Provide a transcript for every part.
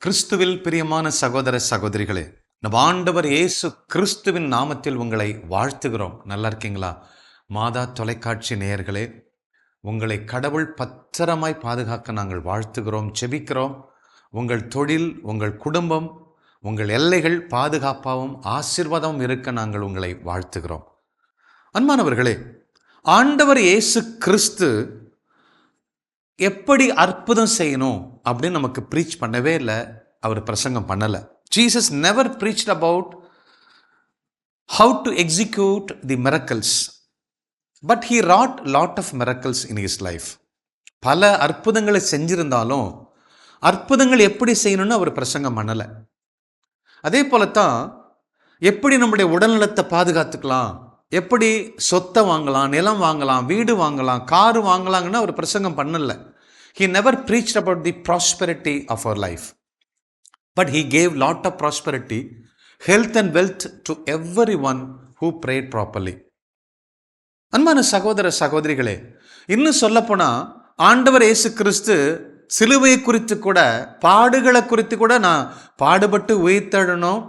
கிறிஸ்துவில் பிரியமான சகோதர சகோதரிகளே, நம் ஆண்டவர் இயேசு கிறிஸ்துவின் நாமத்தில் உங்களை வாழ்த்துகிறோம். நல்லா இருக்கீங்களா? மாதா தொலைக்காட்சி நேயர்களே, உங்களை கடவுள் பத்திரமாய் பாதுகாக்க நாங்கள் வாழ்த்துகிறோம், ஜெபிக்கிறோம். உங்கள் தொழில், உங்கள் குடும்பம், உங்கள் எல்லைகள் பாதுகாப்பாகவும் ஆசீர்வாதமும் இருக்க நாங்கள் உங்களை வாழ்த்துகிறோம். அன்பானவர்களே, ஆண்டவர் இயேசு கிறிஸ்து எப்படி அற்புதம் செய்யணும் அப்படின்னு நமக்கு ப்ரீச் பண்ணவே இல்லை. அவர் பிரசங்கம் பண்ணலை. Jesus never preached about how to execute the miracles, but he wrought lot of miracles in his life. பல அற்புதங்களை செஞ்சிருந்தாலும் அற்புதங்கள் எப்படி செய்யணும்னு அவர் பிரசங்கம் பண்ணலை. அதே போலத்தான் எப்படி நம்முடைய உடல்நலத்தை பாதுகாத்துக்கலாம், எப்படி சொத்தை வாங்கலாம், நிலம் வாங்கலாம், வீடு வாங்கலாம், காரு வாங்கலாங்கன்னு அவர் பிரசங்கம் பண்ணல. He never preached about the prosperity of our life, but he gave lot of prosperity, health and wealth to everyone who prayed properly. அன்பான சகோதர சகோதரிகளே, இன்னும் சொல்லப்போனா ஆண்டவர் இயேசு கிறிஸ்து சிலுவை குறித்து கூட, பாடுகளை குறித்து கூட, நான் பாடுபட்டு உயிர்த்தெழணும்,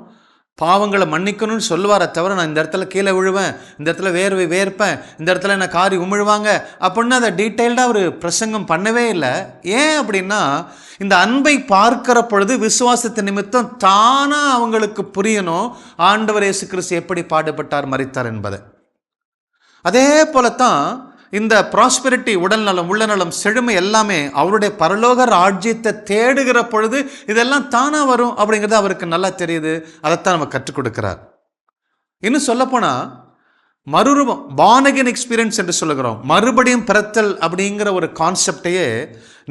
பாவங்களை மன்னிக்கணும்னு சொல்லுவாரை தவிர, நான் இந்த இடத்துல கீழே விழுவேன், இந்த இடத்துல வேர்ப்பேன், இந்த இடத்துல என்ன காரி உமிழ்வாங்க அப்படின்னு அதை டீட்டெயில்டாக அவர் பிரசங்கம் பண்ணவே இல்லை. ஏன் அப்படின்னா, இந்த அன்பை பார்க்கிற பொழுது விசுவாசத்தின் நிமித்தம் தானாக அவங்களுக்கு புரியணும் ஆண்டவர் இயேசு கிறிஸ்து எப்படி பாடுபட்டார், மரித்தார் என்பதை. அதே போலத்தான் இந்த ப்ராஸ்பெரிட்டி, உடல் நலம், உள்ள நலம், செழுமை எல்லாமே அவருடைய பரலோக ராஜ்யத்தை தேடுகிற பொழுது இதெல்லாம் தானா வரும் அப்படிங்கிறது அவருக்கு நல்லா தெரியுது. அதைத்தான் நம்ம கற்றுக் கொடுக்கிறார். இன்னும் சொல்லப்போனால் மறுரூபம், பார்ன் அகைன் எக்ஸ்பீரியன்ஸ் என்று சொல்லுகிறோம், மறுபடியும் பிறத்தல் அப்படிங்கிற ஒரு கான்செப்டையே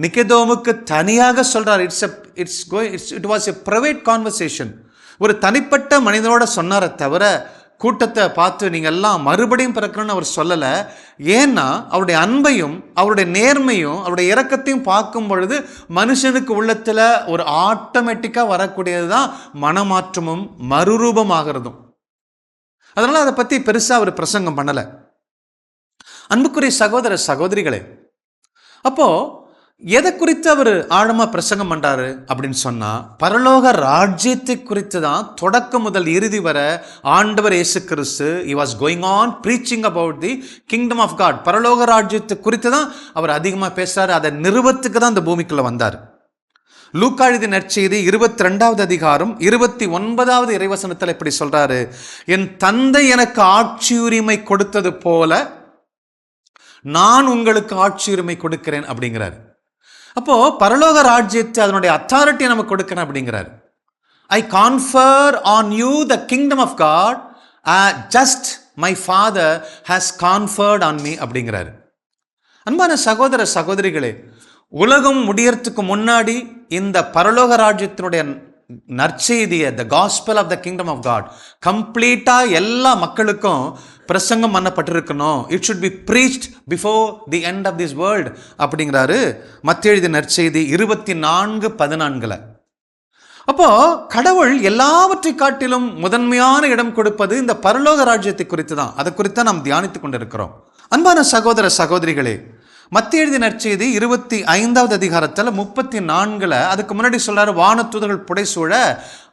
நிக்கதோமுக்கு தனியாக சொல்கிறார். It was a private conversation. ஒரு தனிப்பட்ட மனிதனோட சொன்னாரை தவிர கூட்டத்தை பார்த்து நீங்கள் எல்லாம் மறுபடியும் பிறக்கணும்னு அவர் சொல்லலை. ஏன்னா அவருடைய அன்பையும் அவருடைய நேர்மையும் அவருடைய இரக்கத்தையும் பார்க்கும் பொழுது மனுஷனுக்கு உள்ளத்தில் ஒரு ஆட்டோமேட்டிக்காக வரக்கூடியது தான் மனமாற்றமும் மறுரூபமாகிறதும். அதனால் அதை பற்றி பெருசாக அவர் பிரசங்கம் பண்ணலை. அன்புக்குரிய சகோதர சகோதரிகளே, அப்போது எதை குறித்து அவர் ஆழமாக பிரசங்கம் பண்ணுறாரு அப்படின்னு சொன்னால், பரலோக ராஜ்யத்தை குறித்து தான் தொடக்கம் முதல் இறுதி வர ஆண்டவர் இயேசு கிறிஸ்து he was going on preaching about the kingdom of God. பரலோக ராஜ்யத்தை குறித்து தான் அவர் அதிகமாக பேசுகிறாரு. அதை நிறுவத்துக்கு தான் இந்த பூமிக்குள்ளே வந்தார். லூக்கா எழுதிய நற்செய்தி 22வது அதிகாரம் 29வது இறைவசனத்தில் இப்படி சொல்கிறாரு, என் தந்தை எனக்கு ஆட்சி உரிமை கொடுத்தது போல நான் உங்களுக்கு ஆட்சி உரிமை கொடுக்கிறேன் அப்படிங்கிறார். அப்போ பரலோக ராஜ்யத்தை, அதனுடைய அத்தாரிட்டியை நமக்கு கொடுக்கிறேன் அப்படிங்கிறார். I confer on you the kingdom of God just my father has conferred on me அப்படிங்கிறார். அன்பான சகோதர சகோதரிகளே, உலகம் முடியறதுக்கு முன்னாடி இந்த பரலோக ராஜ்யத்தினுடைய நற்செய்தியை, the gospel of the kingdom of God கம்ப்ளீட்டாக எல்லா மக்களுக்கும் பிரசங்கம் பண்ணப்பட்டிருக்கணும். It should be preached before the end of this world அப்படிங்கிறாரு மத்தேயு எழுதிய நற்செய்தி 24:14. அப்போ கடவுள் எல்லாவற்றை காட்டிலும் முதன்மையான இடம் கொடுப்பது இந்த பரலோக ராஜ்யத்தை குறித்து தான். அதை குறித்து தான் நாம் தியானித்துக் கொண்டிருக்கிறோம். அன்பான சகோதர சகோதரிகளே, மத்தேயு எழுதிய நற்செய்தி 25வது அதிகாரத்தில் 34 அதுக்கு முன்னாடி சொல்றாரு, வானதூதர்கள் புடைசூழ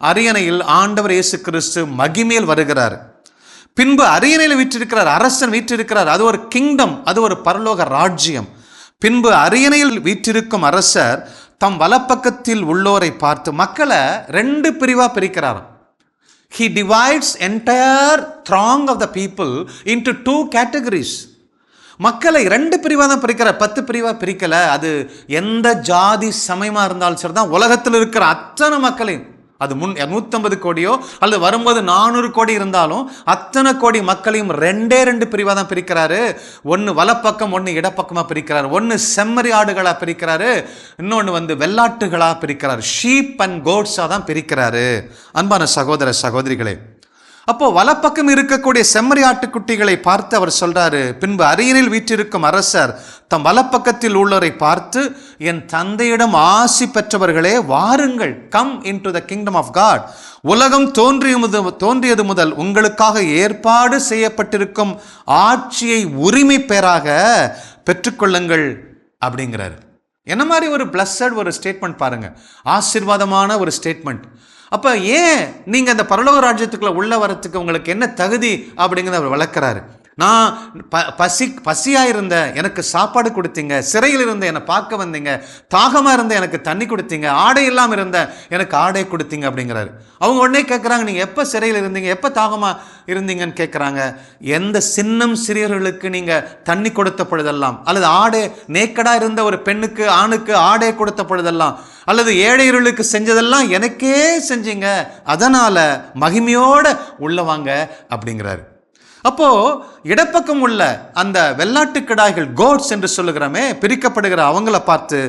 அரியணையில் ஆண்டவர் இயேசு கிறிஸ்து மகிமையில் வருகிறார். பின்பு அரியணையில் வீற்றிருக்கிறார், அரசன் வீற்றிருக்கிறார். அது ஒரு கிங்டம், அது ஒரு பரலோக ராஜ்யம். பின்பு அரியணையில் வீற்றிருக்கும் அரசர் தம் வலப்பக்கத்தில் உள்ளோரை பார்த்து மக்களை 2 பிரிவா பிரிக்கிறார். He divides entire throng of the people into 2 categories. மக்களை 2 பிரிவாக தான் பிரிக்கிறார், 10 பிரிவாக பிரிக்கல. அது எந்த ஜாதி சமயமாக இருந்தாலும் சரி தான், உலகத்தில் இருக்கிற அத்தனை மக்களையும், அது 150 கோடியோ அல்லது வரும்போது 400 கோடி இருந்தாலும் அத்தனை கோடி மக்களையும் 2 பிரிவாக தான் பிரிக்கிறாரு. ஒன்று வலப்பக்கம், ஒன்று இடப்பக்கமாக பிரிக்கிறார். ஒன்று செம்மறி ஆடுகளாக பிரிக்கிறாரு, இன்னொன்று வெள்ளாட்டுகளாக பிரிக்கிறார். ஷீப் அண்ட் கோட்ஸாக தான் பிரிக்கிறாரு. அன்பான சகோதர சகோதரிகளே, அப்போ வலப்பக்கம் இருக்கக்கூடிய செம்மறி ஆட்டுக்குட்டிகளை பார்த்து அவர் சொல்றாரு, பின்பு அரியணையில் வீற்றிருக்கும் அரசர் தம் வலப்பக்கத்தில் உள்ளவரை பார்த்து, என் தந்தையிடம் ஆசி பெற்றவர்களே வாருங்கள், come into the kingdom of God. உலகம் தோன்றியது முதல் உங்களுக்காக ஏற்பாடு செய்யப்பட்டிருக்கும் ஆட்சியை உரிமை பெறாக பெற்றுக்கொள்ளுங்கள் அப்படிங்கிறார். என்ன மாதிரி ஒரு பிளஸட் ஒரு ஸ்டேட்மெண்ட் பாருங்க, ஆசீர்வாதமான ஒரு ஸ்டேட்மெண்ட். அப்ப ஏன் நீங்க அந்த பரலோக ராஜ்யத்துக்குள்ள உள்ள வரத்துக்கு உங்களுக்கு என்ன தகுதி அப்படிங்கிறத அவர் வளர்க்கிறாரு. நான் பசியா இருந்த எனக்கு சாப்பாடு கொடுத்தீங்க, சிறையில் இருந்த என்னை பார்க்க வந்தீங்க, தாகமா இருந்த எனக்கு தண்ணி கொடுத்தீங்க, ஆடை இல்லாமல் இருந்த எனக்கு ஆடை கொடுத்தீங்க அப்படிங்கிறாரு. அவங்க உடனே கேட்குறாங்க, நீங்க எப்போ சிறையில் இருந்தீங்க, எப்போ தாகமா இருந்தீங்கன்னு கேட்குறாங்க. எந்த சின்னம் சிறியவர்களுக்கு நீங்க தண்ணி கொடுத்த பொழுதெல்லாம், அல்லது ஆடை நேக்கடா இருந்த ஒரு பெண்ணுக்கு ஆணுக்கு ஆடை கொடுத்த பொழுதெல்லாம், அல்லது ஏழைகளுக்கு செஞ்சதெல்லாம் எனக்கே செஞ்சீங்க, அதனால மகிமையோட உள்ளவாங்க அப்படிங்கிறாரு. அப்போ இடப்பக்கம் உள்ள அந்த வெள்ளாட்டு கிடாய்கள், கோட்ஸ் என்று சொல்லுகிறோமே, பிரிக்கப்படுகிற அவங்கள பார்த்து,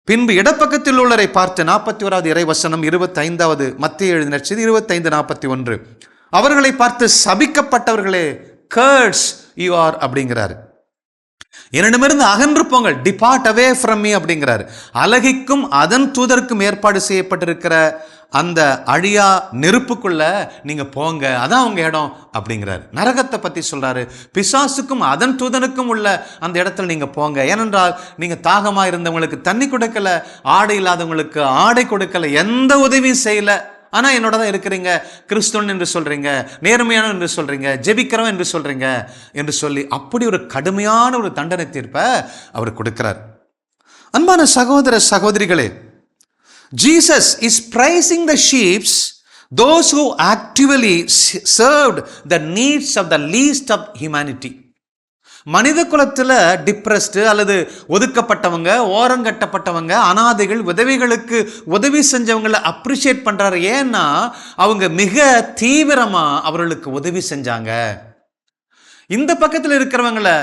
பின்பு இடப்பக்கத்தில் உள்ளவரை பார்த்து 41வது இறைவசனம் 25வது மத்திய எழுதின நற்செய்தி 25:41, அவர்களை பார்த்து சபிக்கப்பட்டவர்களே, கர்ஸ் யூ ஆர் அப்படிங்கிறாரு. என்னிடமிருந்து அகன்று போங்கள், டிபார்ட் அவே ஃப்ரம் மீ அப்படிங்கிறாரு. அலகிக்கும் அதன் தூதருக்கும் ஏற்பாடு செய்யப்பட்டிருக்கிற அந்த அழியா நெருப்புக்குள்ள நீங்க போங்க, அதான் உங்க இடம் அப்படிங்கிறாரு. நரகத்தை பத்தி சொல்றாரு. பிசாசுக்கும் அதன் தூதனுக்கும் உள்ள அந்த இடத்துல நீங்க போங்க. ஏனென்றால் நீங்க தாகமா இருந்தவங்களுக்கு தண்ணி கொடுக்கல, ஆடை இல்லாதவங்களுக்கு ஆடை கொடுக்கல, எந்த உதவியும் செய்யல. ஆனா என்னோட தான் இருக்கிறீங்க, கிறிஸ்துவன் என்று சொல்றீங்க, நேர்மையான என்று சொல்றீங்க, ஜெபிக்கிறவன் என்று சொல்றீங்க என்று சொல்லி அப்படி ஒரு கடுமையான ஒரு தண்டனை தீர்ப்பை அவர் கொடுக்கிறார். அன்பான சகோதர சகோதரிகளே, Jesus is praising the sheep, those who actively served the needs of the least of humanity. மனித குலத்தில் டிப்ரெஸ்டு அல்லது ஒதுக்கப்பட்டவங்க, ஓரங்கட்டப்பட்டவங்க, அனாதைகள், உதவிகளுக்கு உதவி செஞ்சவங்களை அப்ரிஷியேட் பண்றாரு. ஏன்னா அவங்க மிக தீவிரமா அவர்களுக்கு உதவி செஞ்சாங்க. இந்த பக்கத்தில் இருக்கிறவங்களை,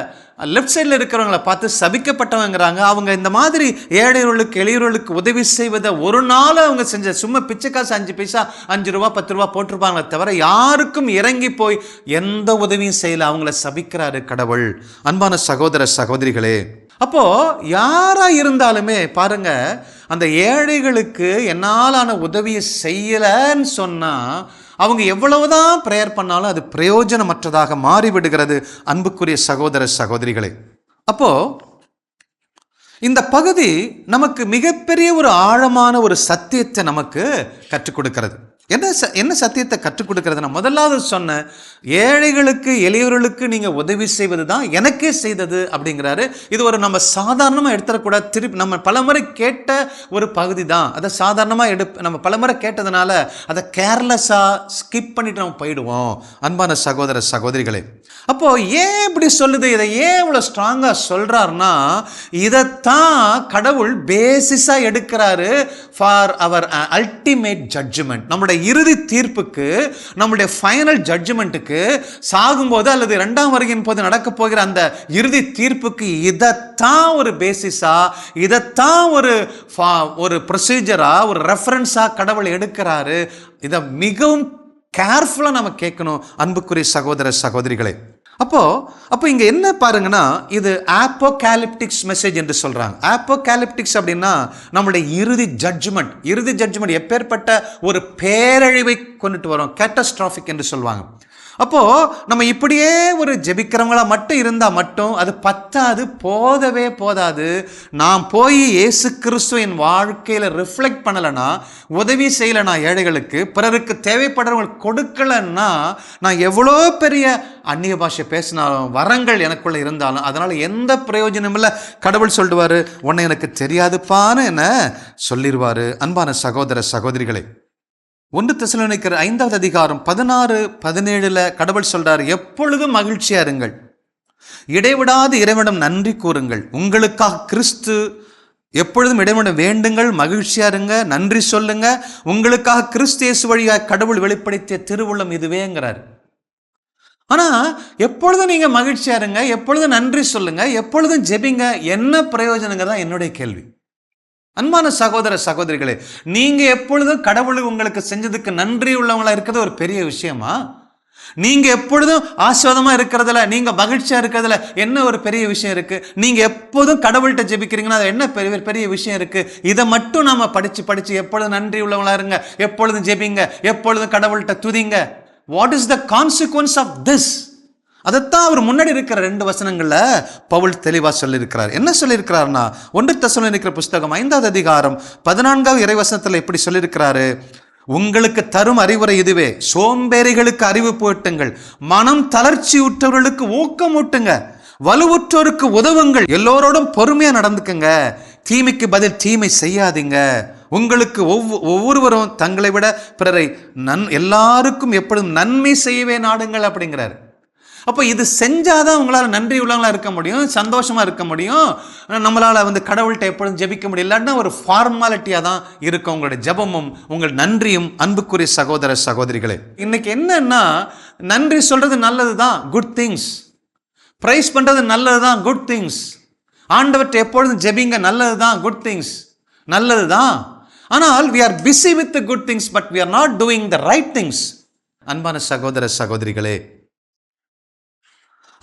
லெஃப்ட் சைடில் இருக்கிறவங்களை பார்த்து சபிக்கப்பட்டவங்கிறாங்க. அவங்க இந்த மாதிரி ஏழைகளுக்கு எளியவர்களுக்கு உதவி செய்வதை ஒரு நாள் அவங்க செஞ்ச, சும்மா பிச்சை காசு 5 பைசா 5 ரூபா 10 ரூபா போட்டிருப்பாங்களே தவிர யாருக்கும் இறங்கி போய் எந்த உதவியும் செய்யல. அவங்கள சபிக்கிறாரு கடவுள். அன்பான சகோதர சகோதரிகளே, அப்போ யாரா இருந்தாலுமே பாருங்க, அந்த ஏழைகளுக்கு என்னாலான உதவியை செய்யலன்னு சொன்னா அவங்க எவ்வளவுதான் பிரேயர் பண்ணாலும் அது பிரயோஜனமற்றதாக மாறிவிடுகிறது. அன்புக்குரிய சகோதர சகோதரிகளே, அப்போ இந்த பகுதி நமக்கு மிகப்பெரிய ஒரு ஆழமான ஒரு சத்தியத்தை நமக்கு கற்றுக் கொடுக்கிறது. என்ன சத்தியத்தை கற்றுக் கொடுக்கிறதுனா, முதலாவது சொன்ன ஏழைகளுக்கு எளியவர்களுக்கு நீங்க உதவி செய்வது தான் எனக்கே செய்தது அப்படிங்கிறாரு. இது ஒரு நம்ம சாதாரணமாக எடுத்துடக்கூடாது. திருப்பி நம்ம பலமுறை கேட்ட ஒரு பகுதி தான், அதை சாதாரணமாக நம்ம பலமுறை கேட்டதுனால அதை கேர்லெஸ்ஸாக ஸ்கிப் பண்ணிட்டு நம்ம போயிடுவோம். அன்பான சகோதர சகோதரிகளே, அப்போ ஏன் இப்படி சொல்லுது, இதை ஏன் இவ்வளோ ஸ்ட்ராங்காக சொல்றாருன்னா, இதைத்தான் கடவுள் பேசிஸா எடுக்கிறாரு ஃபார் அவர் அல்டிமேட் ஜட்ஜ்மெண்ட். நம்முடைய இறுதி தீர்ப்புக்கு, நம்முடைய ஃபைனல் ஜட்ஜ்மெண்ட்டுக்கு, சாகும்போது அல்லது 2ஆம் வருகையின் போது நடக்க போகிற அந்த இறுதி தீர்ப்புக்கு இதைத்தான் ஒரு பேசிஸா, இதைத்தான் ஒரு ப்ரொசீஜரா, ஒரு ரெஃபரன்ஸா கடவுள் எடுக்கிறாரு. இதை மிகவும் கேர்ஃபுல்லா நம்ம கேட்கணும் அன்புக்குரிய சகோதர சகோதரிகளே. அப்போ இங்க என்ன பாருங்கன்னா, இது அப்போகாலிப்டிக்ஸ் மெசேஜ் என்று சொல்றாங்க. அப்போகாலிப்டிக்ஸ் அப்படின்னா நம்முடைய இறுதி ஜட்ஜ்மெண்ட் எப்பேற்பட்ட ஒரு பேரழிவை கொண்டுட்டு வரும், கேட்டஸ்ட்ராஃபிக் என்று சொல்லுவாங்க. அப்போ நம்ம இப்படியே ஒரு ஜெபிக்கிறவங்களா மட்டும் இருந்தா மட்டும் அது பத்தாது, போதவே போதாது. நான் போய் இயேசு கிறிஸ்துவ என் வாழ்க்கையில ரிஃப்ளெக்ட் பண்ணலைன்னா, உதவி செய்யலைன்னா, ஏழைகளுக்கு பிறருக்கு தேவைப்படுறவங்களுக்கு கொடுக்கலன்னா, நான் எவ்வளோ பெரிய அந்நிய பாஷை பேசினாலும், வரங்கள் எனக்குள்ள இருந்தாலும் அதனால எந்த பிரயோஜனம் இல்லை. கடவுள் சொல்லுவாரு, உன்னை எனக்கு தெரியாதுப்பான்னு என்ன சொல்லிடுவாரு. அன்பான சகோதர சகோதரிகளே, 1 தெசலோனிக்கர் 5வது அதிகாரம் 16-17 கடவுள் சொல்றார், எப்பொழுதும் மகிழ்ச்சியா இருங்கள், இடைவிடாது இறைவனிடம் நன்றி கூறுங்கள், உங்களுக்காக கிறிஸ்து எப்பொழுதும் இறைவனிடம் வேண்டுங்கள், மகிழ்ச்சியா இருங்க, நன்றி சொல்லுங்க, உங்களுக்காக கிறிஸ்து இயேசு வழியாக கடவுள் வெளிப்படுத்திய திருவுள்ளம் இதுவேங்கிறார். ஆனா எப்பொழுதும் நீங்க மகிழ்ச்சியா இருங்க, எப்பொழுதும் நன்றி சொல்லுங்க, எப்பொழுதும் ஜெபிங்க, என்ன பிரயோஜனங்க தான் என்னுடைய கேள்வி. அன்பான சகோதர சகோதரிகளே, நீங்க எப்பொழுதும் கடவுளுக்கு உங்களுக்கு செஞ்சதுக்கு நன்றி உள்ளவங்களா இருக்கிறது ஒரு பெரிய விஷயமா? நீங்க எப்பொழுதும் ஆஸ்வாதமா இருக்கிறதுல, நீங்க மகிழ்ச்சியா இருக்கிறதுல என்ன ஒரு பெரிய விஷயம் இருக்கு? நீங்க எப்போதும் கடவுள்கிட்ட ஜெபிக்கிறீங்கன்னா அது என்ன பெரிய விஷயம் இருக்கு? இதை மட்டும் நாம படிச்சு எப்பொழுதும் நன்றி உள்ளவங்களா இருங்க, எப்பொழுதும் ஜெபிங்க, எப்பொழுதும் கடவுள்கிட்ட துதிங்க. What is the consequence of this? அதைத்தான் அவர் முன்னாடி இருக்கிற 2 வசனங்கள்ல பவுல் தெளிவா சொல்லியிருக்கிறார். என்ன சொல்லியிருக்கிறார்னா, 1 தெசலோனிக்கர் புஸ்தகம் 5வது அதிகாரம் 14வது இறைவசனத்துல இப்படி சொல்லியிருக்கிறாரு, உங்களுக்கு தரும் அறிவுரை இதுவே, சோம்பேறிகளுக்கு அறிவு போட்டுங்கள், மனம் தளர்ச்சி உற்றவர்களுக்கு ஊக்கமூட்டுங்க, வலுவுற்றோருக்கு உதவுங்கள், எல்லோரோடும் பொறுமையா நடந்துக்குங்க, தீமைக்கு பதில் தீமை செய்யாதீங்க, உங்களுக்கு ஒவ்வொருவரும் தங்களை விட பிறரை எல்லாருக்கும் எப்பொழுதும் நன்மை செய்யவே நாடுங்கள் அப்படிங்கிறார். அப்போ இது செஞ்சாதான் உங்களால் நன்றி உள்ளவங்களா இருக்க முடியும், சந்தோஷமா இருக்க முடியும், நம்மளால கடவுள்கிட்ட எப்பொழுதும் ஜெபிக்க முடியும். இல்லாட்டினா ஒரு ஃபார்மாலிட்டியா தான் இருக்கும் உங்களுடைய ஜெபமும் உங்கள் நன்றியும். அன்புக்குரிய சகோதர சகோதரிகளே, இன்னைக்கு என்னன்னா, நன்றி சொல்றது நல்லதுதான், குட் திங்ஸ். பிரைஸ் பண்றது நல்லதுதான், குட் திங்ஸ். ஆண்டவர்கிட்ட எப்பொழுதும் ஜெபிங்க, நல்லதுதான், குட் திங்ஸ், நல்லதுதான். ஆனால் we are busy with the good things, but we are not doing the right things. அன்பான சகோதர சகோதரிகளே,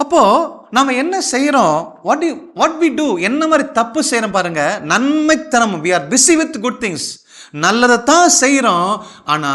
அப்போ நாம என்ன செய்யறோம், what we do, என்ன மாதிரி தப்பு செய்யறோம் பாருங்க. நன்மைத்தனம், we are busy with good things, நல்லதைத்தான் செய்யறோம். ஆனா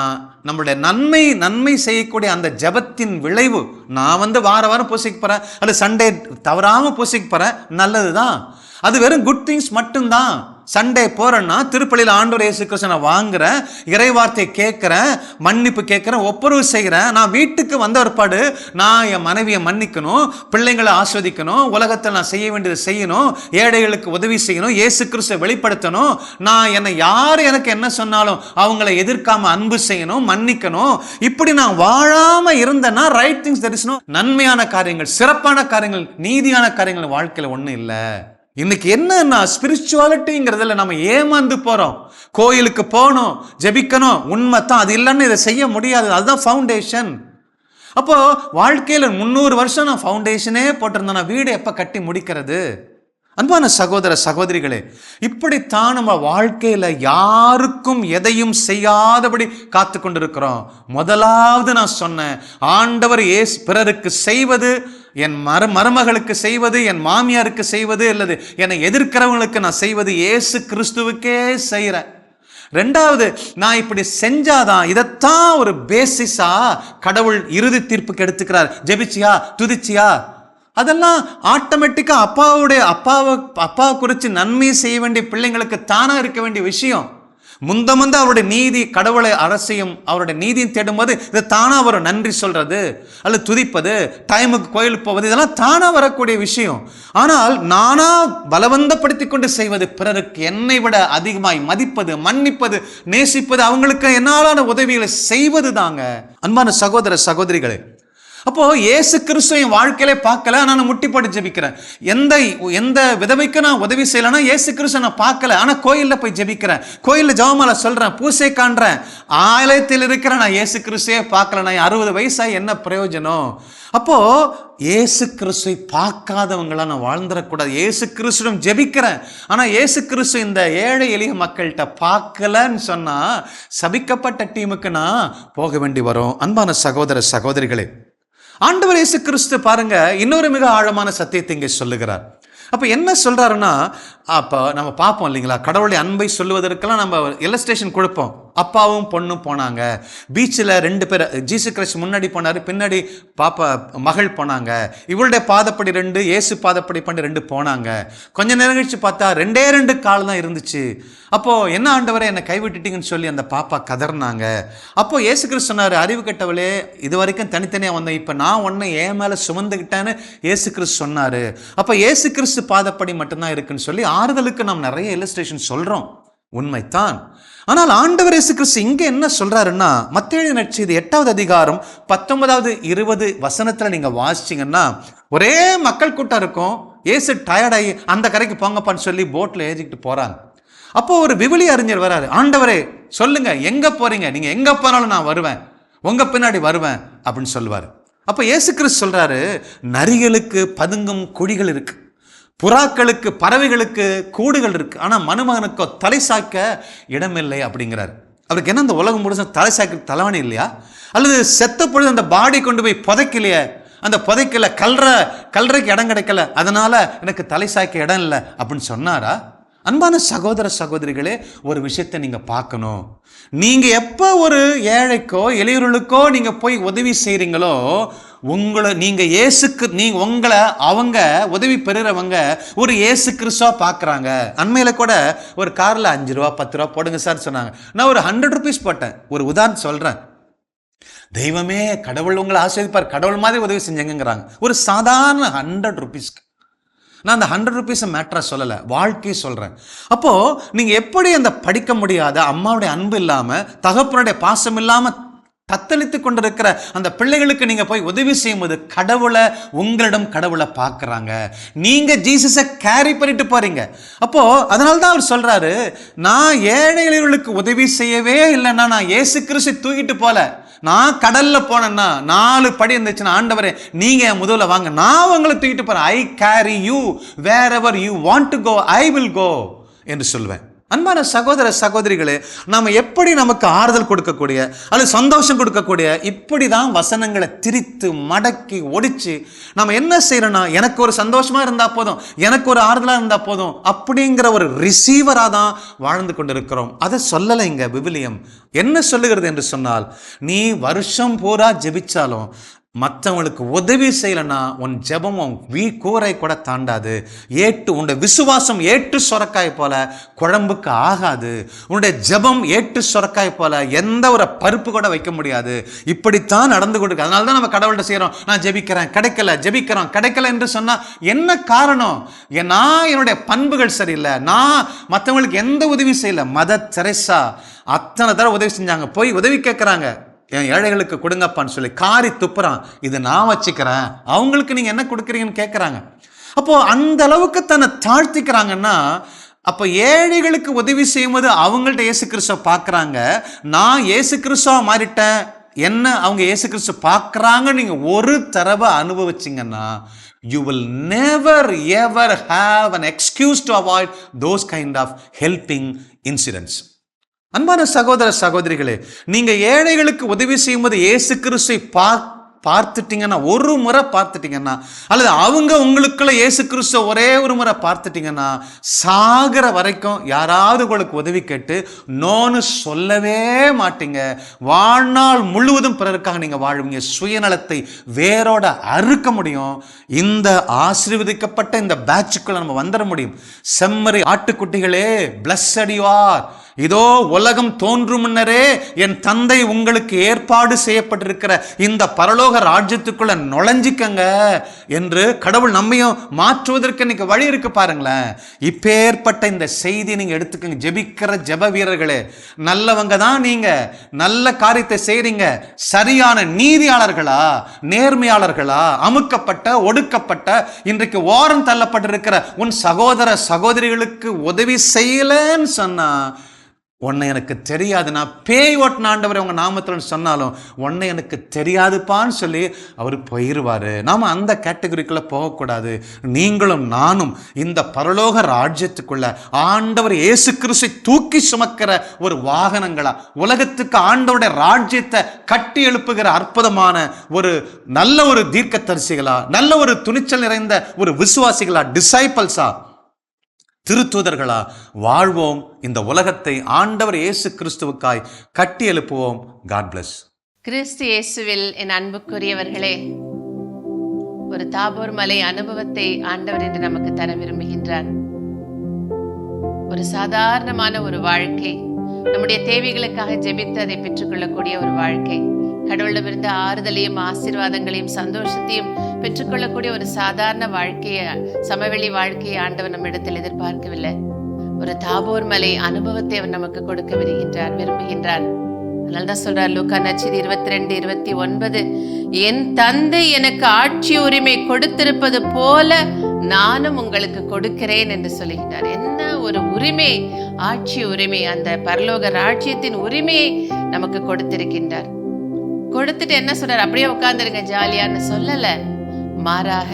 நம்மளுடைய நன்மை செய்யக்கூடிய அந்த ஜெபத்தின் விளைவு, நான் வார வாரம் பூசிக்க போறேன், அல்லது சண்டே தவறாம பூசிக்க போறேன், நல்லதுதான், அது வெறும் குட் திங்ஸ் மட்டும்தான். சண்டே போறேன்னா திருப்பலியில் ஆண்டவர் இயேசு கிறிஸ்துவை வாங்குறேன், இறை வார்த்தையை கேட்கிறேன், மன்னிப்பு கேட்கிறேன், ஒப்புரவு செய்கிறேன். நான் வீட்டுக்கு வந்த ஒருபாடு நான் என் மனைவியை மன்னிக்கணும், பிள்ளைங்களை ஆஸ்வதிக்கணும், உலகத்தில் நான் செய்ய வேண்டியதை செய்யணும், ஏழைகளுக்கு உதவி செய்யணும், இயேசு கிறிஸ்துவை வெளிப்படுத்தணும், நான் யார் எனக்கு என்ன சொன்னாலும் அவங்களை எதிர்க்காம அன்பு செய்யணும், மன்னிக்கணும். இப்படி நான் வாழாம இருந்தேன்னா right things, there is no, நன்மையான காரியங்கள், சிறப்பான காரியங்கள், நீதியான காரியங்கள் வாழ்க்கையில் ஒன்றும் இல்லை. இன்னைக்கு என்னன்னா, ஸ்பிரிச்சுவாலிட்டிங்கிறதுல நம்ம ஏமாந்து போறோம். கோயிலுக்கு போகணும், ஜெபிக்கணும், உண்மைத்தான், அது இல்லைன்னு இதை செய்ய முடியாது, அதுதான் ஃபவுண்டேஷன். அப்போ வாழ்க்கையில் 300 வருஷம் நான் ஃபவுண்டேஷனே போட்டிருந்தேன், வீடு எப்போ கட்டி முடிக்கிறது? அன்பான சகோதர சகோதரிகளே, இப்படித்தான் நம்ம வாழ்க்கையில யாருக்கும் எதையும் செய்யாதபடி காத்து கொண்டிருக்கிறோம். முதலாவது நான் சொன்னேன், ஆண்டவர் பிறருக்கு செய்வது, என் மருமகளுக்கு செய்வது, என் மாமியாருக்கு செய்வது, அல்லது என்னை எதிர்க்கிறவங்களுக்கு நான் செய்வது, இயேசு கிறிஸ்துவுக்கே செய்கிறேன். 2வது, நான் இப்படி செஞ்சாதான், இதைத்தான் ஒரு பேசிஸா கடவுள் இறுதி தீர்ப்புக்கு எடுத்துக்கிறார். ஜெபிச்சியா, துதிச்சியா, அதெல்லாம் ஆட்டோமேட்டிக்கா அப்பாவை குறித்து நன்மை செய்ய வேண்டிய பிள்ளைங்களுக்கு தானா இருக்க வேண்டிய விஷயம். முந்த அவருடைய நீதி, கடவுளை அரசையும் அவருடைய நீதியும் தேடும் போது இது தானா வரும். நன்றி சொல்றது அல்லது துதிப்பது, டைமுக்கு கோயிலுக்கு போவது, இதெல்லாம் தானா வரக்கூடிய விஷயம். ஆனால் நானா பலவந்தப்படுத்தி கொண்டு செய்வது, பிறருக்கு என்னை விட அதிகமாய் மதிப்பது, மன்னிப்பது, நேசிப்பது, அவங்களுக்கு என்னாலான உதவிகளை செய்வது தாங்க அன்பான சகோதர சகோதரிகளே. அப்போ இயேசு கிறிஸ்து என் வாழ்க்கையிலே பார்க்கல, நான் முட்டி போட்டு ஜெபிக்கிறேன். எந்த விதவைக்கு நான் உதவி செய்யலைன்னா இயேசு கிறிஸ்து நான் பார்க்கல, ஆனா கோயில்ல போய் ஜெபிக்கிறேன், கோயில்ல ஜெபமாலை சொல்றேன், பூசை காண்றேன், ஆலயத்தில் இருக்கிறேன், நான் இயேசு கிறிஸ்துவே பார்க்கல, நான் 60 வயசாகி என்ன பிரயோஜனம்? அப்போ இயேசு கிறிஸ்துவை பார்க்காதவங்களா நான் வாழ்ந்துடக்கூடாது. இயேசு கிறிஸ்துவும் ஜெபிக்கிறேன், ஆனா இயேசு கிறிஸ்து இந்த ஏழை எளிய மக்கள்கிட்ட பார்க்கலன்னு சொன்னா சபிக்கப்பட்ட டீமுக்கு நான் போக வேண்டி வரும். அன்பான சகோதர சகோதரிகளே, ஆண்டவர் இயேசு கிறிஸ்து பாருங்க, இன்னொரு மிக ஆழமான சத்தியத்தை இங்கே சொல்லுகிறார். அப்ப என்ன சொல்றாருன்னா, அப்ப நம்ம பார்ப்போம் இல்லைங்களா, கடவுளுடைய அன்பை சொல்லுவதற்கெல்லாம் நம்ம இல்லஸ்ட்ரேஷன் கொடுப்போம். அப்பாவும் பொண்ணும் போனாங்க பீச்சில், 2 பேர், ஜீசு கிறிஸ்து முன்னாடி போனாரு, பின்னாடி மகள் போனாங்க, இவருடைய பாதப்படி 2, இயேசு பாதப்படி 2 போனாங்க. கொஞ்ச நேரம் கழிச்சு பார்த்தா 2 கால் தான் இருந்துச்சு. அப்போ என்ன ஆண்டவரை என்னை கைவிட்டுட்டீங்கன்னு சொல்லி அந்த பாப்பா கதர்னாங்க. அப்போ இயேசு கிறிஸ்து சொன்னாரு, அறிவு கெட்டவளே, இது வரைக்கும் தனித்தனியா வந்தேன், இப்ப நான் உன்னை ஏன் மேல சுமந்துக்கிட்டேன்னு இயேசு கிறிஸ்து சொன்னாரு. அப்ப இயேசு கிறிஸ்து பாதப்படி மட்டும்தான் இருக்குன்னு சொல்லி ஆறுதலுக்கு நாம் நிறைய இல்லஸ்ட்ரேஷன் சொல்றோம், உண்மைத்தான். ஆனால் ஆண்டவர் இயேசு கிறிஸ்து இங்க என்ன சொல்றாருன்னா, மத்தேயு நற்செய்தி 8வது அதிகாரம் 19வது 20 வசனத்துல நீங்க வாசிச்சீங்கன்னா, ஒரே மக்கள் கூட்டம் இருக்கும். இயேசு டயர்டாகி அந்த கரைக்கு போங்கப்பான்னு சொல்லி போட்ல ஏறிக்கிட்டு போறாங்க. அப்போ ஒரு விவிலி அறிஞர் வராரு, ஆண்டவரே சொல்லுங்க, எங்க போறீங்க? நீங்க எங்க போனாலும் நான் வருவேன், உங்க பின்னாடி வருவேன் அப்படின்னு சொல்லுவாரு. அப்ப இயேசு கிறிஸ்து சொல்றாரு, நரிகளுக்கு பதுங்கும் குழிகள் இருக்கு, புறாக்களுக்கு, பறவைகளுக்கு கூடுகள் இருக்கு, ஆனா மனுமகனுக்கோ தலை சாய்க்க இடமில்லை அப்படிங்கிறார். அவருக்கு என்ன, அந்த உலகம் முழுச தலை சாய்க்க தலைவணி இல்லையா? அல்லது செத்த பொழுது அந்த பாடி கொண்டு போய் புதைக்கலையே, அந்த புதைக்கல, கல்றைக்கு இடம் கிடைக்கல, அதனால எனக்கு தலை சாய்க்க இடம் இல்லை அப்படின்னு சொன்னாரா? அன்பான சகோதர சகோதரிகளே, ஒரு விஷயத்தை நீங்க பார்க்கணும். நீங்க எப்ப ஒரு ஏழைக்கோ எளியவர்களுக்கோ நீங்க போய் உதவி செய்றீங்களோ, உங்களை அவங்க உதவி பெறுறவங்க ஒரு இயேசு கிறிஸ்துவா பார்க்குறாங்க. அண்மையில் கூட ஒரு காரில் 5 ரூபா 10 ரூபா போடுங்க சார் சொன்னாங்க. நான் ஒரு 100 rupees போட்டேன். ஒரு உதாரணம் சொல்கிறேன். தெய்வமே கடவுள் உங்களை ஆசீர்வதிப்பார், கடவுள் மாதிரி உதவி செஞ்சங்கிறாங்க. ஒரு சாதாரண 100 rupeesக்கு. நான் அந்த 100 rupees மேட்டரை சொல்லலை, வாழ்க்கையை சொல்கிறேன். அப்போது நீங்கள் எப்படி அந்த படிக்க முடியாத அம்மாவுடைய அன்பு இல்லாமல், தகப்பனுடைய பாசம் இல்லாமல் தத்தளித்து கொண்டிருக்கிற அந்த பிள்ளைகளுக்கு நீங்கள் போய் உதவி செய்யும்போது கடவுளை பார்க்குறாங்க. நீங்கள் ஜீசஸை கேரி பண்ணிட்டு போகிறீங்க. அப்போது அதனால தான் அவர் சொல்கிறாரு, நான் ஏழைகளுக்கு உதவி செய்யவே இல்லைன்னா நான் இயேசு கிறிஸ்து தூக்கிட்டு போகல. நான் கடலில் போனேன்னா 4 படி இருந்துச்சுன்னா, ஆண்டவரே நீங்கள் என் முதல்ல வாங்க, நான் உங்களை தூக்கிட்டு போகிறேன். I carry you wherever you want to go, I will go என்று சொல்வேன். அன்பான சகோதர சகோதரிகளே, நாம் எப்படி நமக்கு ஆறுதல் கொடுக்கக்கூடிய அல்லது சந்தோஷம் கொடுக்கக்கூடிய இப்படி தான் வசனங்களை திரித்து மடக்கி ஒடிச்சு நம்ம என்ன செய்யறோம்னா, எனக்கு ஒரு சந்தோஷமா இருந்தா போதும், எனக்கு ஒரு ஆறுதலா இருந்தா போதும் அப்படிங்கிற ஒரு ரிசீவரா தான் வாழ்ந்து கொண்டிருக்கிறோம். அதை சொல்லலை இங்க விவிலியம். என்ன சொல்லுகிறது என்று சொன்னால், நீ வருஷம் பூரா ஜெபிச்சாலும் மற்றவங்களுக்கு உதவி செய்யலைன்னா உன் ஜெபம் உன் கூரை கூட தாண்டாது. உன்னுடைய விசுவாசம் ஏட்டு சொரக்காய் போல குழம்புக்கு ஆகாது. உன்னுடைய ஜெபம் ஏட்டு சொரக்காய் போல எந்த ஒரு பருப்பு கூட வைக்க முடியாது. இப்படித்தான் நடந்து கொடுக்க. அதனால தான் நம்ம கடவுள்கிட்ட செய்கிறோம், நான் ஜெபிக்கிறேன் கிடைக்கல, ஜெபிக்கிறோம் கிடைக்கல என்று சொன்னால் என்ன காரணம்? நான் என்னுடைய பண்புகள் சரியில்லை, நான் மற்றவங்களுக்கு எந்த உதவி செய்யலை. மதர் தெரேசா அத்தனை தடவை உதவி செஞ்சாங்க. போய் உதவி கேட்குறாங்க, என் ஏழைகளுக்கு கொடுங்கப்பான்னு சொல்லி காரி துப்புறான். இது நான் வச்சுக்கிறேன், அவங்களுக்கு நீங்கள் என்ன கொடுக்குறீங்கன்னு கேட்குறாங்க. அப்போது அந்த அளவுக்கு தன்னை தாழ்த்திக்கிறாங்கன்னா, அப்போ ஏழைகளுக்கு உதவி செய்யும்போது அவங்கள்ட்ட இயேசு கிறிஸ்துவ பார்க்குறாங்க. நான் இயேசு கிறிஸ்துவா மாறிட்டேன், என்ன அவங்க இயேசு கிறிஸ்துவ பார்க்குறாங்க நீங்கள் ஒரு தடவை அனுபவிச்சிங்கன்னா, you will never ever have an excuse to avoid those kind of helping incidents. அன்பான சகோதர சகோதரிகளே, நீங்க ஏழைகளுக்கு உதவி செய்யும்போது இயேசு கிறிஸ்துவை பார்த்துட்டீங்கன்னா, ஒரு முறை பார்த்துட்டீங்கன்னா, அல்லது அவங்க உங்களுக்குள்ள இயேசு கிறிஸ்துவ ஒரே ஒரு முறை பார்த்துட்டீங்கன்னா, சாகிற வரைக்கும் யாராவது உங்களுக்கு உதவி கேட்டு நோன்னு சொல்லவே மாட்டீங்க. வாழ்நாள் முழுவதும் பிறருக்காக நீங்க வாழ்வீங்க. சுயநலத்தை வேரோட அறுக்க முடியும். இந்த ஆசீர்வதிக்கப்பட்ட இந்த பேட்சுக்குள்ள நம்ம வந்துட முடியும். செம்மறி ஆட்டுக்குட்டிகளே, பிளஸ்ஸட் யூ ஆர். இதோ உலகம் தோன்றும் முன்னரே என் தந்தை உங்களுக்கு ஏற்பாடு செய்யப்பட்டிருக்கிற இந்த பரலோக ராஜ்யத்துக்குள்ள நுழைஞ்சிக்கங்க என்று கடவுள் நம்மையும் மாற்றுவதற்கு இன்னைக்கு வழி இருக்கு பாருங்களேன். இப்பேற்பட்ட இந்த செய்தி நீங்க எடுத்துக்கங்க. ஜெபிக்கிற ஜெப வீரர்களே, நல்லவங்க தான் நீங்க, நல்ல காரியத்தை செய்றீங்க. சரியான நீதியாளர்களா, நேர்மையாளர்களா, அமுக்கப்பட்ட ஒடுக்கப்பட்ட இன்றைக்கு ஓரம் தள்ளப்பட்டிருக்கிற உன் சகோதர சகோதரிகளுக்கு உதவி செய்யலன்னு சொன்னா, உன்னை எனக்கு தெரியாது, நான் பேய் ஓட்டின ஆண்டவரை உங்கள் நாமத்தில் சொன்னாலும் உன்னை எனக்கு தெரியாதுப்பான்னு சொல்லி அவர் போயிடுவார். நாம் அந்த கேட்டகரிக்குள்ளே போகக்கூடாது. நீங்களும் நானும் இந்த பரலோக ராஜ்யத்துக்குள்ள ஆண்டவர் இயேசு கிறிஸ்துவை தூக்கி சுமக்கிற ஒரு வாகனங்களா, உலகத்துக்கு ஆண்டவருடைய ராஜ்யத்தை கட்டி எழுப்புகிற அற்புதமான ஒரு நல்ல ஒரு தீர்க்கதரிசிகளா, நல்ல ஒரு துணிச்சல் நிறைந்த ஒரு விசுவாசிகளா, டிசைபிள்ஸா, திருத்தூதர்களா வாழ்வோம். இந்த உலகத்தை ஆண்டவர் இயேசு கிறிஸ்துவுக்காய் கட்டி எழுப்புவோம். God plus. கிறிஸ்து இயேசுவில் என் அன்புக்குரியவர்களே, ஒரு தாபோர் மலை அனுபவத்தை ஆண்டவர் என்று நமக்கு தர விரும்புகின்றார். ஒரு சாதாரணமான ஒரு வாழ்க்கை, நம்முடைய தேவைகளுக்காக ஜெபித்து அதை பெற்றுக்கொள்ளக்கூடிய ஒரு வாழ்க்கை, கடவுளிடமிருந்து ஆறுதலையும் ஆசீர்வாதங்களையும் சந்தோஷத்தையும் பெற்றுக்கொள்ளக்கூடிய ஒரு சாதாரண வாழ்க்கையை, சமவெளி வாழ்க்கையை ஆண்டவர் நம்ம இடத்தில் எதிர்பார்க்கவில்லை. ஒரு தாபோர் மலை அனுபவத்தை அவர் நமக்கு கொடுக்க விரும்புகின்றார். அதனால்தான் சொல்றார் லூக்கா நற்செய்தி 22:29, என் தந்தை எனக்கு ஆட்சி உரிமை கொடுத்திருப்பது போல நானும் உங்களுக்கு கொடுக்கிறேன் என்று சொல்லுகின்றார். என்ன ஒரு உரிமை, ஆட்சி உரிமை, அந்த பரலோக ராஜ்யத்தின் உரிமையை நமக்கு கொடுத்திருக்கின்றார். கொடுத்துட்டு என்ன சொல்றார், அப்படியே உட்கார்ந்துருங்க ஜாலியான்னு சொல்லல, மாறாக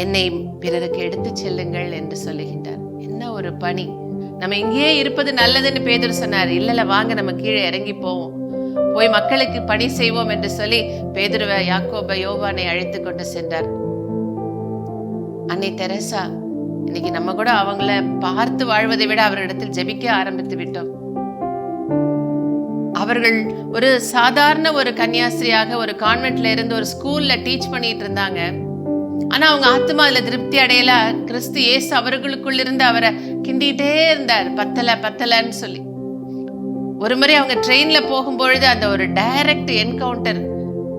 என்னை பிறருக்கு எடுத்து செல்லுங்கள் என்று சொல்லுகின்றார். என்ன ஒரு பணி! நம்ம இங்கேயே இருப்பது நல்லதுன்னு பேதுரு சொன்னார். இல்ல வாங்க நம்ம கீழே இறங்கி போவோம், போய் மக்களுக்கு பணி செய்வோம் என்று சொல்லி பேதுருவை, யாக்கோபை, யோவானை அழைத்து கொண்டு சென்றார். அன்னை தெரேசா, இன்னைக்கு நம்ம கூட அவங்கள பார்த்து வாழ்வதை விட அவரிடத்தில் ஜெபிக்க ஆரம்பித்து விட்டோம். அவர்கள் ஒரு சாதாரண ஒரு கன்னியாஸ்திரியாக ஒரு கான்வென்ட்ல இருந்து ஒரு ஸ்கூல்ல டீச் பண்ணிட்டு இருந்தாங்க. ஆனா அவங்க ஆத்மா அதுல திருப்தி அடையல. கிறிஸ்து இயேசு அவர்களுக்குள்ள இருந்து அவரை கிண்டிட்டே இருந்தார், பத்தலன்னு சொல்லி. ஒரு முறை அவங்க ட்ரெயின்ல போகும்பொழுது அந்த ஒரு டைரக்ட் என்கவுண்டர்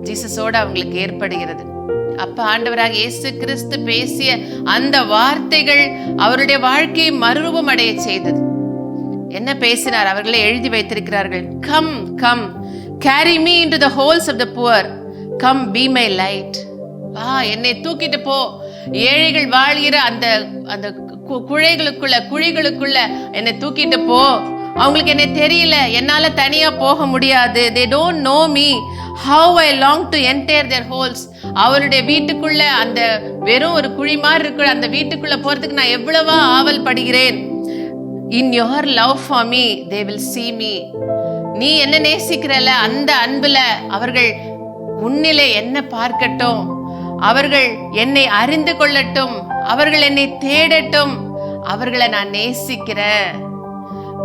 ஜீசஸோட அவங்களுக்கு ஏற்படுகிறது. அப்ப ஆண்டவராக இயேசு கிறிஸ்து பேசிய அந்த வார்த்தைகள் அவருடைய வாழ்க்கையை மறுரூபம் அடைய செய்தது. என்ன பேசினார்? அவர்களே எழுதி வைத்திருக்கிறார்கள். Come come carry me into the holes of the poor, come be my light. வா, என்னை தூக்கிட்டு போ, ஏழைகள் வாழ்கிற அந்த அந்த குழிகளுக்குள்ள என்னை தூக்கிட்டு போ. அவங்களுக்கு என்ன தெரியல, என்னால தனியா போக முடியாது. they don't know me how I long to enter their holes. அவருடைய வீட்டுக்குள்ள, அந்த வெறும் ஒரு குழி மாதிரி இருக்கிற அந்த வீட்டுக்குள்ள போறதுக்கு நான் எவ்வளவா ஆவல் படுகிறேன். in your love for me they will see me. நீ என்ன நேசிக்கிறல அந்த அன்புல அவர்கள் உன்னிலே என்ன பார்க்கட்டும், அவர்கள் என்னை அறிந்து கொள்ளட்டும், அவர்கள் என்னை தேடட்டும், அவர்களை நான் நேசிக்கிறேன்.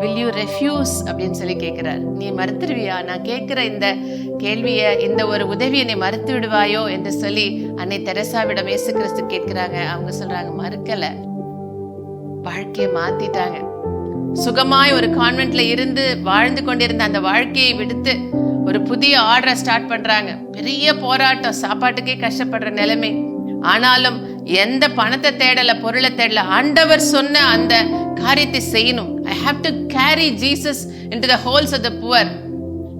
will you refuse அப்படின்னு சொல்லி கேட்கிறார். நீ மறுத்துருவியா? நான் கேட்கிற இந்த கேள்வியை, இந்த ஒரு உதவியை நீ மறுத்து விடுவாயோ என்று சொல்லி அன்னை தெரசாவிடம் இயேசு கிறிஸ்து கேட்கிறாங்க. அவங்க சொல்றாங்க, மறுக்கல. வாழ்க்கையை மாத்திட்டாங்க. சுகமாய் ஒரு கான்வென்ட்ல இருந்து வாழ்ந்து கொண்டிருந்த அந்த வாழ்க்கையை விடுத்து ஒரு புதிய ஆர்டரை ஸ்டார்ட் பண்றாங்க. பெரிய போராட்டம், சாப்பாட்டுக்கே கஷ்டப்படுற நிலைமை. ஆனாலும் எந்த பணத்தை தேடல, பொருளை தேடல, ஆண்டவர் சொன்ன அந்த காரியத்தை செய்யணும். I have to carry Jesus into the holes of the poor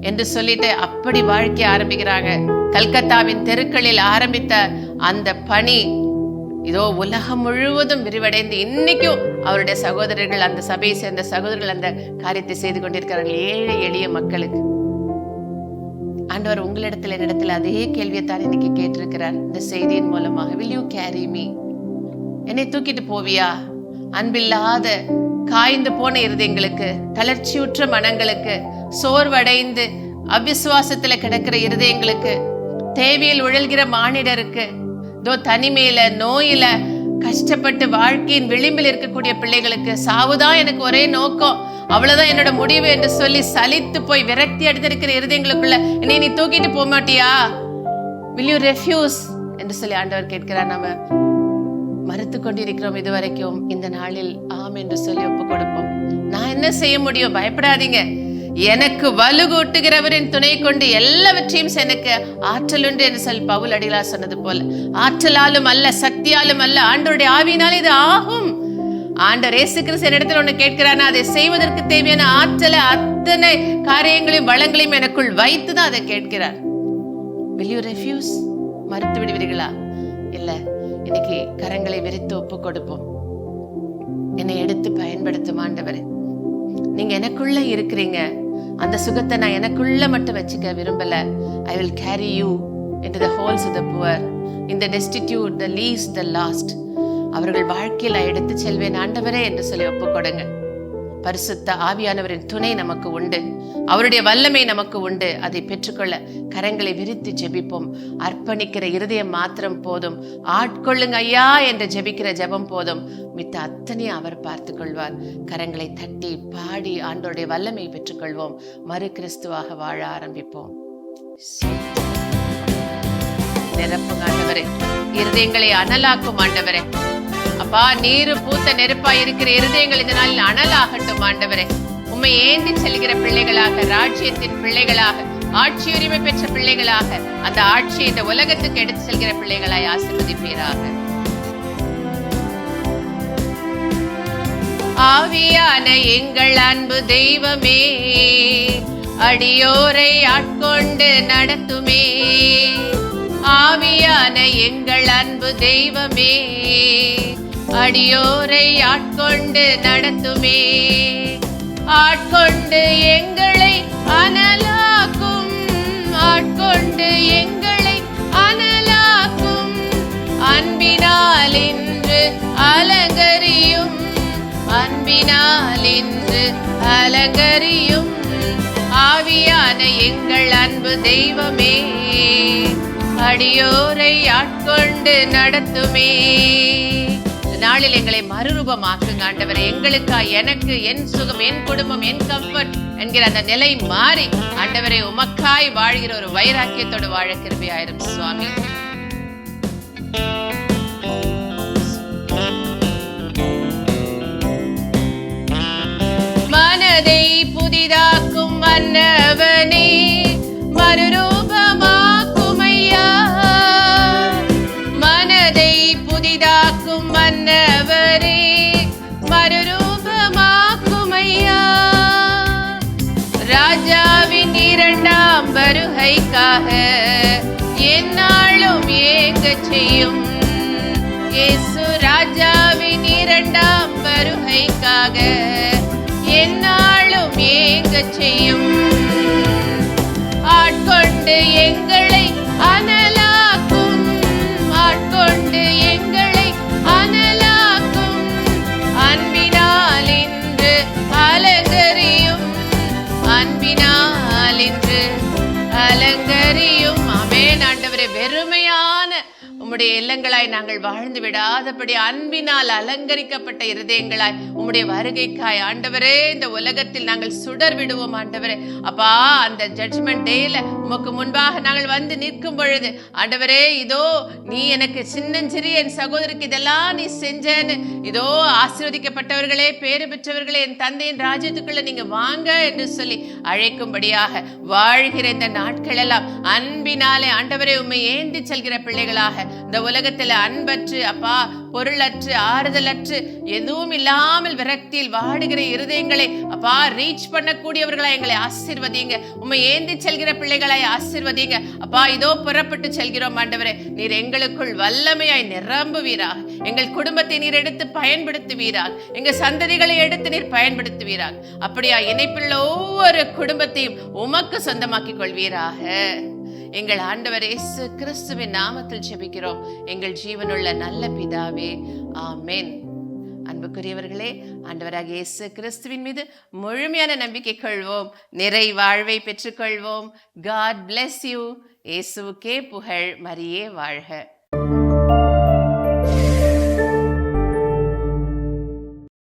என்று சொல்லிட்டு அப்படி வாழ்க்கை ஆரம்பிக்கிறாங்க. கல்கத்தாவின் தெருக்களில் ஆரம்பித்த அந்த பணி இதோ உலகம் முழுவதும் விரிவடைந்து இன்னைக்கும் அவருடைய சகோதரர்கள், அந்த சபையை சேர்ந்த சகோதரர்கள் அந்த காரியத்தை செய்து கொண்டிருக்கிறார்கள் ஏழை எளிய மக்களுக்கு. ஆண்டவர் உங்களிடத்துல என்னிடத்துல அதே கேள்வியை தான் இன்னைக்கு கேட்டிருக்கிறார் இந்த செய்தியின் மூலமாக. will you carry me? என்னை தூக்கிட்டு போவியா? அன்பில்லாத காய்ந்து போன இருதயங்களுக்கு, தளர்ச்சியுற்ற மனங்களுக்கு, சோர்வடைந்து அவிசுவாசத்துல கிடக்கிற இருதயங்களுக்கு, தேவையில் உழல்கிற மானிடருக்கு, தனிமையில நோயில கஷ்டப்பட்டு வாழ்க்கையின் விளிம்பில் இருக்கக்கூடிய பிள்ளைகளுக்கு, சாவுதான் எனக்கு ஒரே நோக்கம், அவ்வளவுதான் என்னோட முடிவு என்று சொல்லி சலித்து போய் விரக்தி அடைந்திருக்கிற இருதயங்களுக்குள்ள என்னை நீ தூக்கிட்டு போக மாட்டியா? will you refuse என்று சொல்லி ஆண்டவர் கேட்கிறார். நம்ம மறுத்து கொண்டிருக்கிறோம் இதுவரைக்கும். இந்த நாளில் ஆம் என்று சொல்லி ஒப்பு கொடுப்போம். நான் என்ன செய்ய முடியும்? பயப்படாதீங்க. எனக்கு வலுகூட்டுகிறவரின் துணை கொண்டு எல்லாவற்றையும் எனக்கு ஆற்றல் உண்டு என்று சொல்லி பவுல் அடிகளார் சொன்னது போல, ஆற்றலாலும் அல்ல, சக்தியாலும் அல்ல, ஆண்டவருடைய ஆவியினாலே இது ஆகும். ஆண்டவர் இயேசு கிறிஸ்து என்னிடத்தில் ஒண்ணு கேட்கிறானா, அதை செய்வதற்கு தேவையான ஆற்றலை, அத்தனை காரியங்களையும் வளங்களையும் எனக்குள் வைத்துதான் அதை கேட்கிறார். will you refuse? மறுத்து விடுவீர்களா? இல்ல, இன்னைக்கு கரங்களை விரித்து ஒப்பு கொடுப்போம். என்னை எடுத்து பயன்படுத்தும் ஆண்டவரே. நீங்க எனக்குள்ள இருக்கிறீங்க. அந்த சுகத்தை நான் எனக்குள்ள மட்டும் வச்சுக்க விரும்பல. I will carry you into the holes of the poor, in the destitute, the least, the lost. அவர்கள் வாழ்க்கையில எடுத்து செல்வேன் ஆண்டவரே என்று சொல்லி ஒப்பு கொடுங்க. பரிசுத்த ஆவியானவரின் துணை நமக்கு உண்டு, அவருடைய வல்லமை நமக்கு உண்டு. அதை பெற்றுக்கொள்ள கரங்களை விரித்து ஜெபிப்போம். அர்ப்பணிக்கிற இருதயம் மாத்திரம் போதும். ஆட்கொள்ளுங்க ஐயா என்று ஜெபிக்கிற ஜெபம் போதும். மித்த அத்தனையும் அவர் பார்த்து கொள்வார். கரங்களை தட்டி பாடி ஆண்டவருடைய வல்லமை பெற்றுக்கொள்வோம். மறு கிறிஸ்துவாக வாழ ஆரம்பிப்போம். நிரப்புங்க ஆண்டவரே, இருதயங்களை அனலாக்கும் ஆண்டவரே. அப்பா, நீரு பூத்த நெருப்பா இருக்கிற இருதயங்கள் இந்த நாளில் அனலாகட்டும் ஆண்டவரே. உம்மை ஏந்தி செல்கிற பிள்ளைகளாக, ராஜ்யத்தின் பிள்ளைகளாக, ஆட்சி உரிமை பெற்ற பிள்ளைகளாக, அந்த ஆட்சியை இந்த உலகத்துக்கு எடுத்து செல்கிற பிள்ளைகளாய் ஆசீர்வதிப்பீராக. ஆவியான எங்கள் அன்பு தெய்வமே, அடியோரை ஆட்கொண்டு நடத்துமே. ஆவியான எங்கள் அன்பு தெய்வமே, அடியோரை ஆட்கொண்டு நடத்துமே. ஆட்கொண்டு எங்களை அனலாக்கும், ஆட்கொண்டு எங்களை அனலாக்கும். அன்பினால் இன்று அலங்கரியும், அன்பினால் இன்று அலங்கரியும். ஆவியான எங்கள் அன்பு தெய்வமே, அடியோரை ஆட்கொண்டு நடத்துமே. நாளில் எங்களை மறுரூபமாக்குங்க ஆண்டவரே. எங்களுக்காய், எனக்கு, என் சுகம், என் குடும்பம், என் கம்ஃபர்ட் என்கிற அந்த நிலை மாறி ஆண்டவரே உமக்காய் வாழ்கிற ஒரு வைராக்கியத்தோடு வாழ கிருபையாயிரும் சுவாமி. மனதை புதிதாக்கும் மன்னவனே, மறுரூபமாக்கும் ஐயா. மனதை புதிதாக்கும் மன்னவரே, மறுரூபமாக்கும் ஐயா. ராஜாவின் இரண்டாம் வருகைக்காக எந்நாளும் ஏங்க செய்யும் இயேசு. ராஜாவின் இரண்டாம் வருகைக்காக எந்நாளும் ஏங்க செய்யும். ஆட்கொண்டு எங்களை அனலாக்கும், ஆட்கொண்டு எங்களை அனலாக்கும். அன்பினால் இன்று அலங்கரியும், அன்பினால் இன்று அலங்கரியும். ஆமென் ஆண்டவரே. வெறுமையான உம்முடைய இல்லங்களாய் நாங்கள் வாழ்ந்து விடாதபடி அன்பினால் அலங்கரிக்கப்பட்ட இருதயங்களாய் உம்முடைய வருகைக்காய் ஆண்டவரே இந்த உலகத்தில் நாங்கள் சுடர் விடுவோம் ஆண்டவரே. அப்பா, அந்த ஜட்ஜ்மெண்ட் டேல உமக்கு முன்பாக நாங்கள் வந்து நிற்கும் பொழுது ஆண்டவரே, இதோ நீ எனக்கு சின்னஞ்சிறிய என் சகோதரிக்கு இதெல்லாம் நீ செஞ்சேன்னு, இதோ ஆசீர்வதிக்கப்பட்டவர்களே, பேறு பெற்றவர்களே, என் தந்தையின் ராஜ்யத்துக்குள்ள நீங்க வாங்க என்று சொல்லி அழைக்கும்படியாக வாழ்கிற இந்த நாட்கள் எல்லாம் அன்பினாலே ஆண்டவரே உம்மை ஏந்தி செல்கிற பிள்ளைகளாக, இந்த உலகத்துல அன்பற்று அப்பா, பொருளற்று, ஆறுதலற்று, எதுவும் இல்லாமல் விரக்தியில் வாடுகிற இருதயங்களை அப்பா ரீச் பண்ணக்கூடியவர்களாய் எங்களை ஆசீர்வதிங்க. உம்மை ஏந்தி செல்கிற பிள்ளைகளாய் ஆசீர்வதிங்க அப்பா. இதோ புறப்பட்டு செல்கிறோம் ஆண்டவரே. நீர் எங்களுக்குள் வல்லமையாய் நிரம்புவீராக. எங்கள் குடும்பத்தை நீர் எடுத்து பயன்படுத்துவீராக. எங்க சந்ததிகளை எடுத்து நீர் பயன்படுத்துவீராக. அப்படியா இணைப்பில் ஒவ்வொரு குடும்பத்தையும் உமக்கு சொந்தமாக்கிக் கொள்வீராக. எங்கள் ஆண்டவர் இயேசு கிறிஸ்துவின் நாமத்தில் ஜெபிக்கிறோம் எங்கள் ஜீவனுள்ள நல்ல பிதாவே, ஆமென். அன்புக்குரியவர்களே, ஆண்டவராகிய இயேசு கிறிஸ்துவின் மீது முழுமையான நம்பிக்கை கொள்வோம், நிறை வாழ்வை பெற்றுக்கொள்வோம். God bless you. இயேசுவுக்கே புகழ், மரியே வாழ்க.